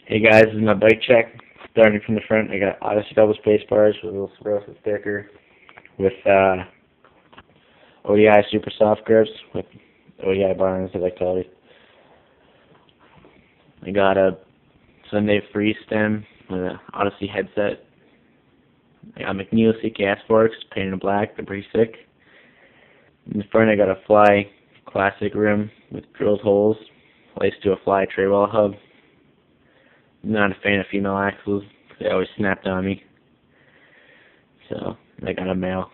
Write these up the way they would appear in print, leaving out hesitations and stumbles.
Hey guys, this is my bike check. Starting from the front, I got Odyssey double space bars with a little sclerosis sticker, with ODI super soft grips with ODI bar and selectility. I got a Sunday free stem with an Odyssey headset. I got McNeil CKS forks painted black. They're pretty sick. In the front, I got a Fly classic rim with drilled holes laced to a Fly tray wall hub. I'm not a fan of female axles. They always snapped on me. So I got a male.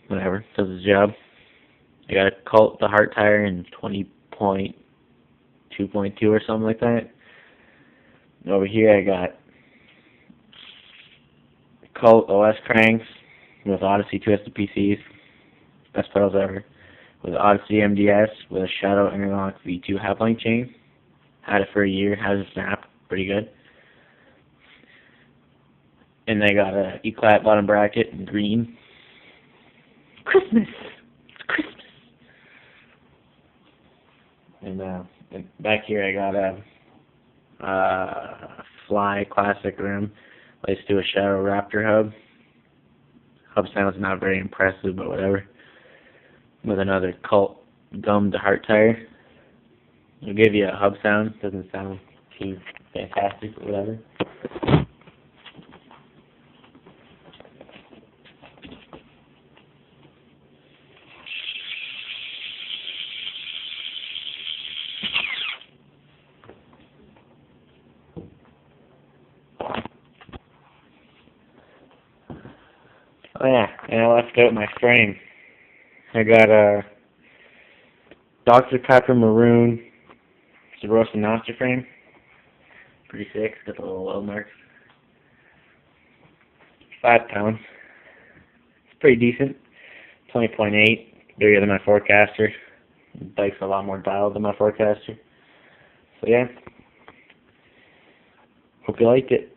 Whatever, does its job. I got a Colt the Heart tire in 20.2.2 or something like that. And over here I got Colt OS cranks with Odyssey twisted PCs. Best pedals ever. With Odyssey MDS with a Shadow Interlock V2 half-length chain. Had it for a year. Has a snap. Pretty good. And I got a E-clat bottom bracket in green. Christmas! It's Christmas! And back here I got a Fly classic rim laced to a Shadow Raptor hub. Hub sound's not very impressive, but whatever. With another Colt gummed Heart tire. It'll give you a hub sound. Doesn't sound too fantastic, but whatever. Oh yeah, and I left out my frame. I got a Dr. Pepper maroon Roasted noster frame. Pretty sick. Got the little weld marks. 5 pounds. It's pretty decent. 20.8. Bigger than my Forecaster. The bike's a lot more dialed than my Forecaster. So yeah. Hope you liked it.